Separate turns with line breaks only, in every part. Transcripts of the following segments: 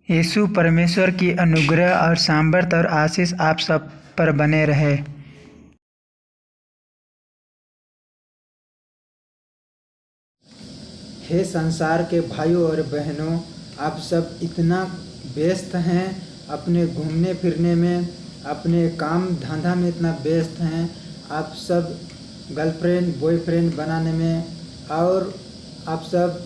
यीशु परमेश्वर की अनुग्रह और सामर्थ्य और आशीष आप सब पर बने रहे।
हे संसार के भाइयों और बहनों, आप सब इतना व्यस्त हैं अपने घूमने फिरने में, अपने काम धंधा में इतना व्यस्त हैं, आप सब गर्लफ्रेंड बॉयफ्रेंड बनाने में और आप सब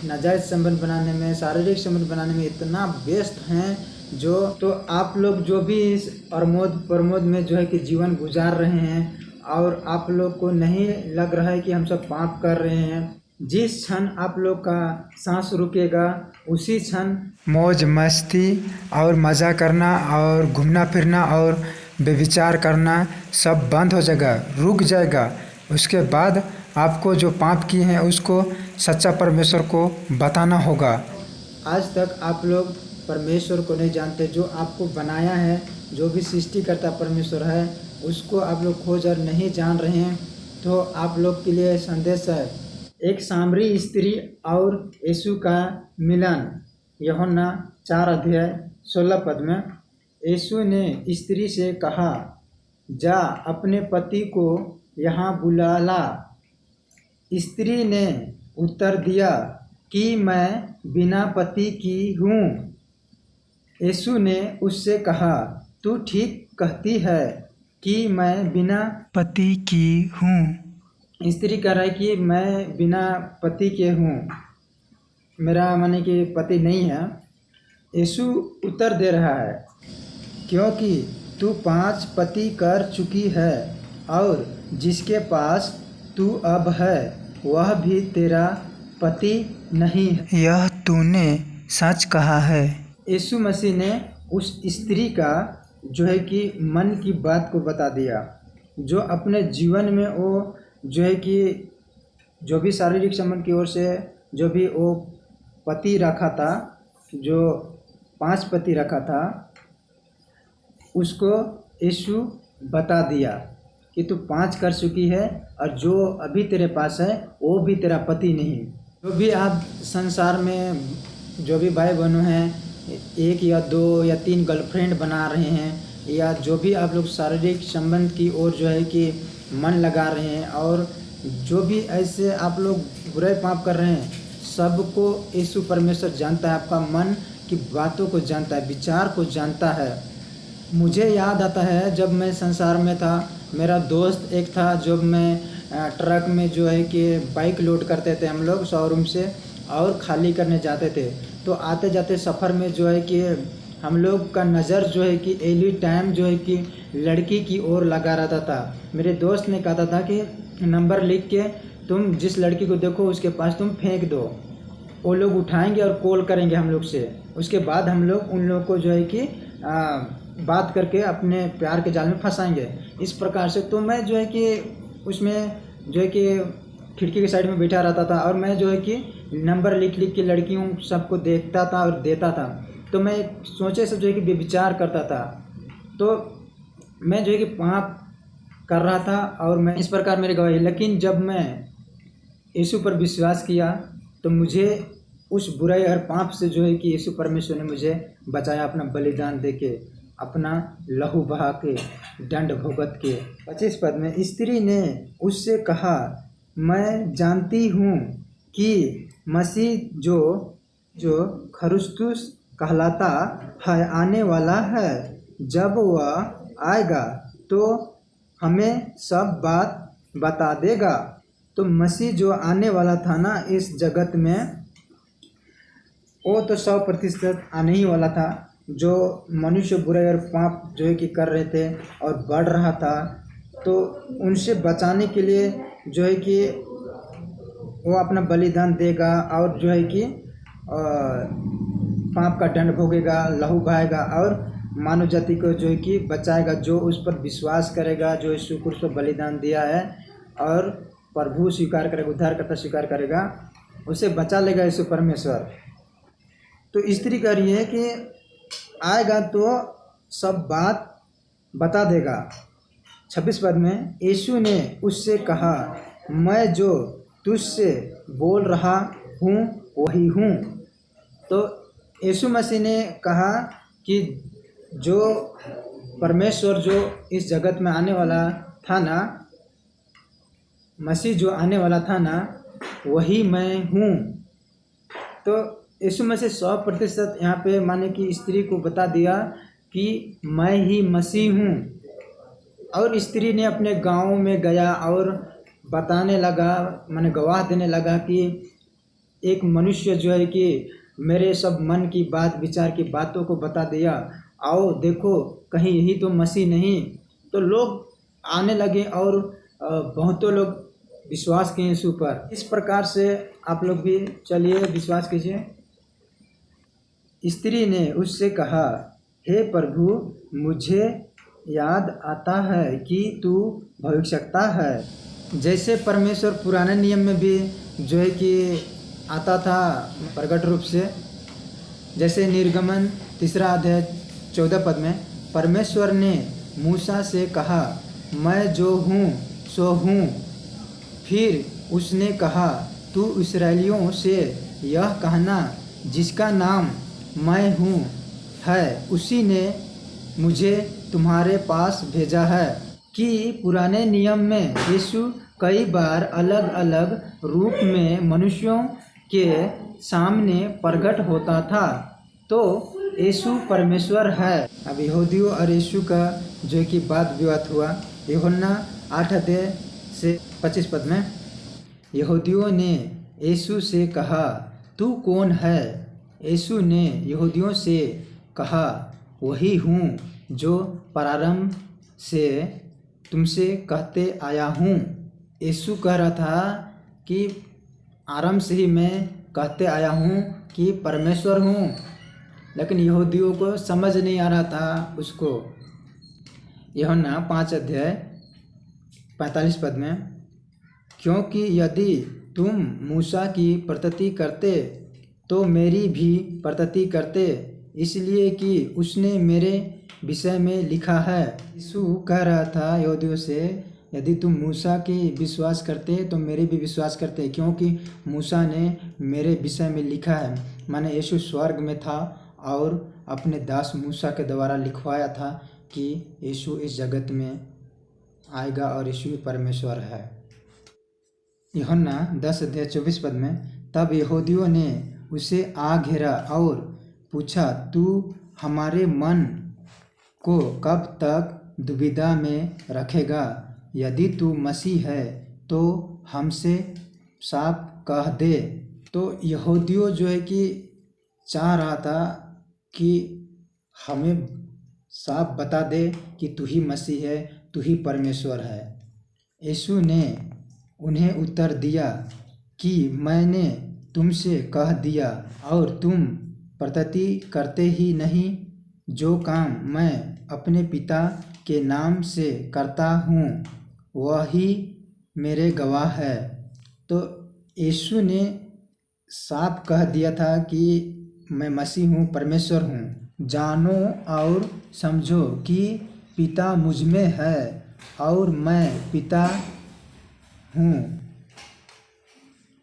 नाजायज़ संबंध बनाने में, शारीरिक संबंध बनाने में इतना व्यस्त हैं जो तो आप लोग जो भी इस प्रमोद में जो है कि जीवन गुजार रहे हैं और आप लोग को नहीं लग रहा है कि हम सब पाप कर रहे हैं। जिस क्षण आप लोग का सांस रुकेगा उसी क्षण
मौज मस्ती और मज़ा करना और घूमना फिरना और व्यभिचार करना सब बंद हो जाएगा, रुक जाएगा। उसके बाद आपको जो पाप किए हैं उसको सच्चा परमेश्वर को बताना होगा।
आज तक आप लोग परमेश्वर को नहीं जानते, जो आपको बनाया है, जो भी सृष्टिकर्ता परमेश्वर है उसको आप लोग खोज और नहीं जान रहे हैं। तो आप लोग के लिए संदेश है, एक सामरी स्त्री और यीशु का मिलन। यूहन्ना 4:16 में यीशु ने स्त्री से कहा, जा अपने पति को यहाँ बुला ला। स्त्री ने उत्तर दिया कि मैं बिना पति की हूँ। यीशु ने उससे कहा, तू ठीक कहती है कि मैं बिना
पति की हूँ।
स्त्री कह रहा है कि मैं बिना पति के हूँ, मेरा माने कि पति नहीं है। यीशु उत्तर दे रहा है, क्योंकि तू 5 पति कर चुकी है और जिसके पास तू अब है वह भी तेरा पति नहीं है।
यह तूने सच कहा है।
यीशु मसीह ने उस स्त्री का जो है कि मन की बात को बता दिया, जो अपने जीवन में वो जो है कि जो भी शारीरिक संबंध की ओर से जो भी वो पति रखा था, जो 5 पति रखा था, उसको यीशु बता दिया कि तू 5 कर चुकी है और जो अभी तेरे पास है वो भी तेरा पति नहीं। जो भी आप संसार में जो भी भाई बहनों हैं, 1 या 2 या 3 गर्लफ्रेंड बना रहे हैं, या जो भी आप लोग शारीरिक संबंध की ओर जो है कि मन लगा रहे हैं, और जो भी ऐसे आप लोग बुरे पाप कर रहे हैं, सबको यीशु परमेश्वर जानता है। आपका मन की बातों को जानता है, विचार को जानता है। मुझे याद आता है जब मैं संसार में था, मेरा दोस्त एक था, जब मैं ट्रक में जो है कि बाइक लोड करते थे हम लोग शोरूम से और खाली करने जाते थे, तो आते जाते सफ़र में जो है कि हम लोग का नज़र जो है कि एनी टाइम जो है कि लड़की की ओर लगा रहता था। मेरे दोस्त ने कहा था कि नंबर लिख के तुम जिस लड़की को देखो उसके पास तुम फेंक दो, वो लोग उठाएंगे और कॉल करेंगे हम लोग से, उसके बाद हम लोग उन लोग को जो है कि बात करके अपने प्यार के जाल में फंसाएंगे। इस प्रकार से तो मैं जो है कि उसमें जो है कि खिड़की के साइड में बैठा रहता था और मैं जो है कि नंबर लिख के लड़कियों सबको देखता था और देता था। तो मैं सोचे से जो है कि व्यभिचार करता था, तो मैं जो है कि पाप कर रहा था और मैं इस प्रकार मेरी गवाही। लेकिन जब मैं यीशु पर विश्वास किया तो मुझे उस बुराई और पाप से जो है कि यीशु परमेश्वर ने मुझे बचाया, अपना बलिदान दे के, अपना लहू बहा के, दंड भुगत के। 25 पद में स्त्री ने उससे कहा, मैं जानती हूँ कि मसीह जो खरुस्तुस कहलाता है आने वाला है, जब वह आएगा तो हमें सब बात बता देगा। तो मसीह जो आने वाला था ना इस जगत में, वो तो 100% आने ही वाला था। जो मनुष्य बुराई और पाप जो है कि कर रहे थे और बढ़ रहा था, तो उनसे बचाने के लिए जो है कि वो अपना बलिदान देगा और जो है कि पाप का दंड भोगेगा, लहू बहाएगा और मानव जाति को जो है कि बचाएगा। जो उस पर विश्वास करेगा, जो यीशु क्रूस पर बलिदान दिया है और प्रभु स्वीकार करेगा, उद्धारकर्ता स्वीकार करेगा, उसे बचा लेगा यीशु परमेश्वर। तो स्त्री कह रही है कि आएगा तो सब बात बता देगा। 26 पद में यीशु ने उससे कहा, मैं जो तुझसे बोल रहा हूँ वही हूँ। तो यीशु मसीह ने कहा कि जो परमेश्वर जो इस जगत में आने वाला था ना, मसीह जो आने वाला था ना, वही मैं हूँ। तो यीशु मसीह 100% यहाँ पे माने कि स्त्री को बता दिया कि मैं ही मसीह हूँ। और स्त्री ने अपने गांव में गया और बताने लगा, माने गवाह देने लगा कि एक मनुष्य जो है कि मेरे सब मन की बात विचार की बातों को बता दिया, आओ देखो कहीं यही तो मसीह नहीं। तो लोग आने लगे और बहुतों लोग विश्वास किए यीशु पर। इस प्रकार से आप लोग भी चलिए विश्वास कीजिए। स्त्री ने उससे कहा, हे प्रभु, मुझे याद आता है कि तू भविष्यवक्ता है, जैसे परमेश्वर पुराने नियम में भी जो है कि आता था प्रकट रूप से। जैसे निर्गमन 3 अध्याय 14 पद में परमेश्वर ने मूसा से कहा, मैं जो हूँ सो हूँ। फिर उसने कहा, तू इस्राएलियों से यह कहना, जिसका नाम मैं हूँ है, उसी ने मुझे तुम्हारे पास भेजा है। कि पुराने नियम में यीशु कई बार अलग अलग रूप में मनुष्यों के सामने प्रकट होता था। तो यीशु परमेश्वर है। अब यहूदियों और यीशु का जो है कि वाद विवाद हुआ। यूहन्ना 8 अध्याय से 25 पद में यहूदियों ने यीशु से कहा, तू कौन है? यीशु ने यहूदियों से कहा, वही हूँ जो प्रारंभ से तुमसे कहते आया हूँ। यीशु कह रहा था कि आरंभ से ही मैं कहते आया हूँ कि परमेश्वर हूँ, लेकिन यहूदियों को समझ नहीं आ रहा था उसको। यूहन्ना 5 अध्याय 45 पद में, क्योंकि यदि तुम मूसा की प्रतीति करते तो मेरी भी प्रतीति करते, इसलिए कि उसने मेरे विषय में लिखा है। यीशु कह रहा था यहूदियों से, यदि तुम मूसा की विश्वास करते तो मेरे भी विश्वास करते, क्योंकि मूसा ने मेरे विषय में लिखा है। माने यीशु स्वर्ग में था और अपने दास मूसा के द्वारा लिखवाया था कि यीशु इस जगत में आएगा और यीशु ही परमेश्वर है। यूहन्ना 10 अध्याय 24 पद में, तब यहूदियों ने उसे आ घेरा और पूछा, तू हमारे मन को कब तक दुविधा में रखेगा? यदि तू मसीह है तो हमसे साफ कह दे। तो यहूदियों जो है कि चाह रहा था कि हमें साफ बता दे कि तू ही मसीह है, तू ही परमेश्वर है। यीशु ने उन्हें उत्तर दिया कि मैंने तुमसे कह दिया और तुम प्रतीति करते ही नहीं। जो काम मैं अपने पिता के नाम से करता हूँ वही मेरे गवाह है। तो यीशु ने साफ कह दिया था कि मैं मसीह हूँ, परमेश्वर हूँ। जानो और समझो कि पिता मुझ में है और मैं पिता हूँ।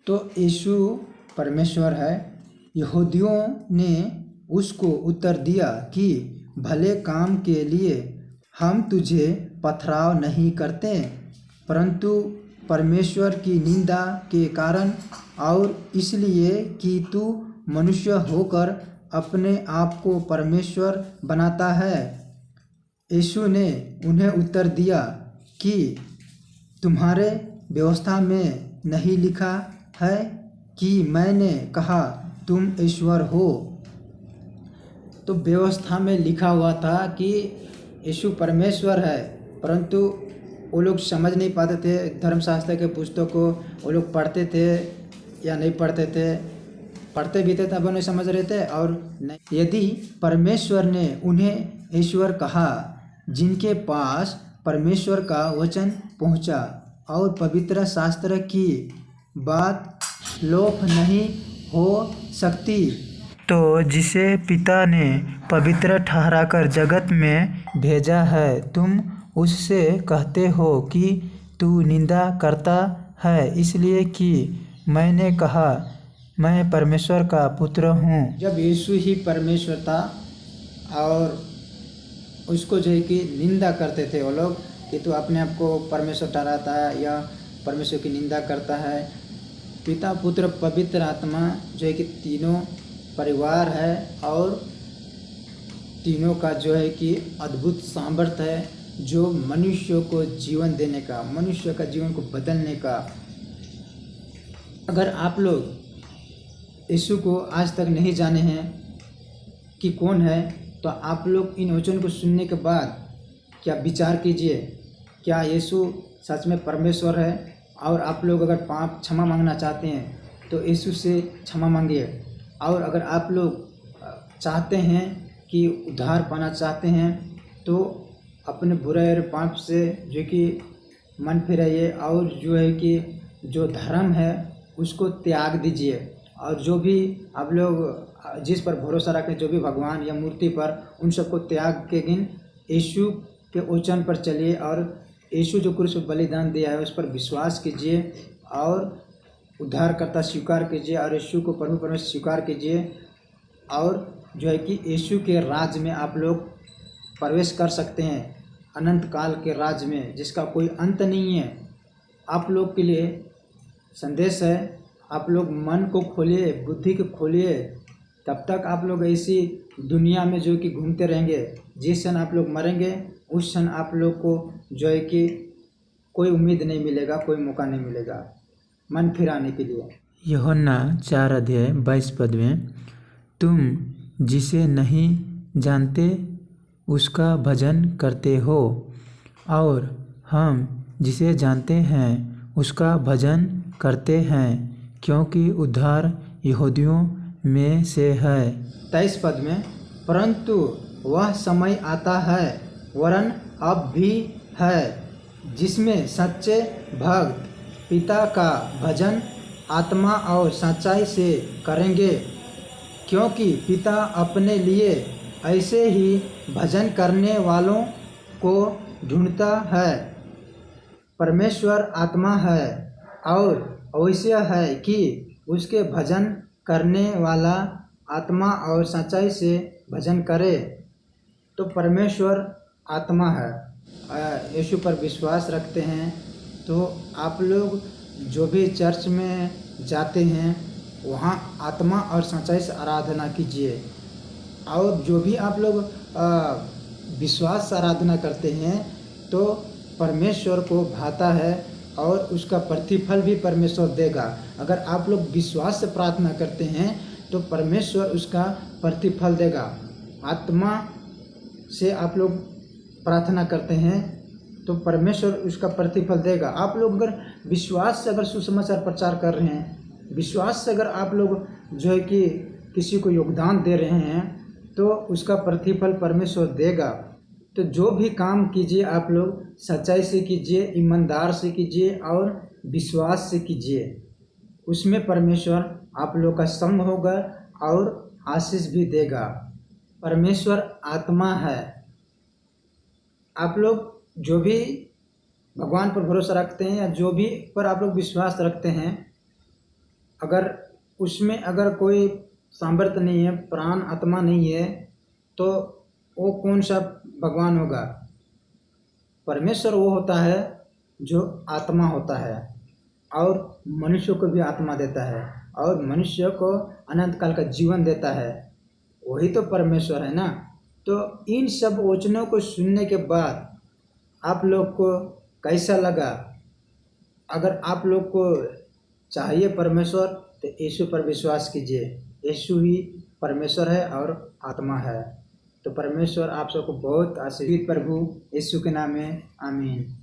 तो यीशु परमेश्वर है। यहूदियों ने उसको उत्तर दिया कि भले काम के लिए हम तुझे पथराव नहीं करते, परंतु परमेश्वर की निंदा के कारण और इसलिए कि तू मनुष्य होकर अपने आप को परमेश्वर बनाता है। यीशु ने उन्हें उत्तर दिया कि तुम्हारे व्यवस्था में नहीं लिखा है कि मैंने कहा तुम ईश्वर हो? तो व्यवस्था में लिखा हुआ था कि यीशु परमेश्वर है, परंतु वो लोग समझ नहीं पाते थे। धर्मशास्त्र के पुस्तक को वो लोग पढ़ते थे या नहीं पढ़ते थे, पढ़ते भी थे तब नहीं समझ रहे थे और नहीं। यदि परमेश्वर ने उन्हें ईश्वर कहा जिनके पास परमेश्वर का वचन पहुंचा और पवित्र शास्त्र की बात लोप नहीं हो सकती, तो जिसे पिता ने पवित्र ठहराकर जगत में भेजा है, तुम उससे कहते हो कि तू निंदा करता है, इसलिए कि मैंने कहा
मैं परमेश्वर का पुत्र हूँ।
जब यीशु ही परमेश्वर था और उसको जो है कि निंदा करते थे वो लोग कि तू अपने आप को परमेश्वर ठहराता है या परमेश्वर की निंदा करता है। पिता पुत्र पवित्र आत्मा जो है कि तीनों परिवार है और तीनों का जो है कि अद्भुत सामर्थ्य है जो मनुष्य को जीवन देने का, मनुष्य का जीवन को बदलने का। अगर आप लोग यीशु को आज तक नहीं जाने हैं कि कौन है, तो आप लोग इन वचन को सुनने के बाद क्या विचार कीजिए, क्या यीशु सच में परमेश्वर है? और आप लोग अगर पाप क्षमा मांगना चाहते हैं तो यीशु से क्षमा मांगिए। और अगर आप लोग चाहते हैं कि उद्धार पाना चाहते हैं तो अपने बुरे और पाप से जो कि मन फिराइए और जो है कि जो धर्म है उसको त्याग दीजिए। और जो भी आप लोग जिस पर भरोसा रखें, जो भी भगवान या मूर्ति पर, उन सबको त्याग के दिन यीशु के वचन पर चलिए और यीशु जो क्रूस पर बलिदान दिया है उस पर विश्वास कीजिए और उद्धारकर्ता स्वीकार कीजिए और यीशु को प्रभु परमेश्वर स्वीकार कीजिए। और जो है कि यीशु के राज में आप लोग प्रवेश कर सकते हैं, अनंत काल के राज में जिसका कोई अंत नहीं है। आप लोग के लिए संदेश है, आप लोग मन को खोलिए, बुद्धि को खोलिए। तब तक आप लोग ऐसी दुनिया में जो कि घूमते रहेंगे, जिस क्षण आप लोग मरेंगे उस क्षण आप लोग को जो है कि कोई उम्मीद नहीं मिलेगा, कोई मौका नहीं मिलेगा मन फिराने के लिए।
यूहन्ना 4:22 में, तुम जिसे नहीं जानते उसका भजन करते हो और हम जिसे जानते हैं उसका भजन करते हैं, क्योंकि उद्धार यहूदियों में से है।
23 में, परंतु वह समय आता है, वरन अब भी है, जिसमें सच्चे भक्त पिता का भजन आत्मा और सच्चाई से करेंगे, क्योंकि पिता अपने लिए ऐसे ही भजन करने वालों को ढूंढता है। परमेश्वर आत्मा है और अवश्य है कि उसके भजन करने वाला आत्मा और सच्चाई से भजन करे। तो परमेश्वर आत्मा है। यीशु पर विश्वास रखते हैं तो आप लोग जो भी चर्च में जाते हैं वहाँ आत्मा और सच्चाई से आराधना कीजिए। और जो भी आप लोग विश्वास से आराधना करते हैं तो परमेश्वर को भाता है और उसका प्रतिफल भी परमेश्वर देगा। अगर आप लोग विश्वास से प्रार्थना करते हैं तो परमेश्वर उसका प्रतिफल देगा। आत्मा से आप लोग प्रार्थना करते हैं तो परमेश्वर उसका प्रतिफल देगा। आप लोग अगर विश्वास से अगर सुसमाचार प्रचार कर रहे हैं, विश्वास से अगर आप लोग जो है कि किसी को योगदान दे रहे हैं तो उसका प्रतिफल परमेश्वर देगा। तो जो भी काम कीजिए आप लोग सच्चाई से कीजिए, ईमानदार से कीजिए और विश्वास से कीजिए, उसमें परमेश्वर आप लोग का संग होगा और आशीष भी देगा। परमेश्वर आत्मा है। आप लोग जो भी भगवान पर भरोसा रखते हैं या जो भी पर आप लोग विश्वास रखते हैं, अगर उसमें अगर कोई सामर्थ्य नहीं है, प्राण आत्मा नहीं है, तो वो कौन सा भगवान होगा? परमेश्वर वो होता है जो आत्मा होता है और मनुष्य को भी आत्मा देता है और मनुष्य को अनंत काल का जीवन देता है। वही तो परमेश्वर है ना। तो इन सब वचनों को सुनने के बाद आप लोग को कैसा लगा? अगर आप लोग को चाहिए परमेश्वर तो यीशु पर विश्वास कीजिए। यीशु ही परमेश्वर है और आत्मा है। तो परमेश्वर आप सबको बहुत आशीर्वाद प्रभु यीशु के नाम में, आमीन।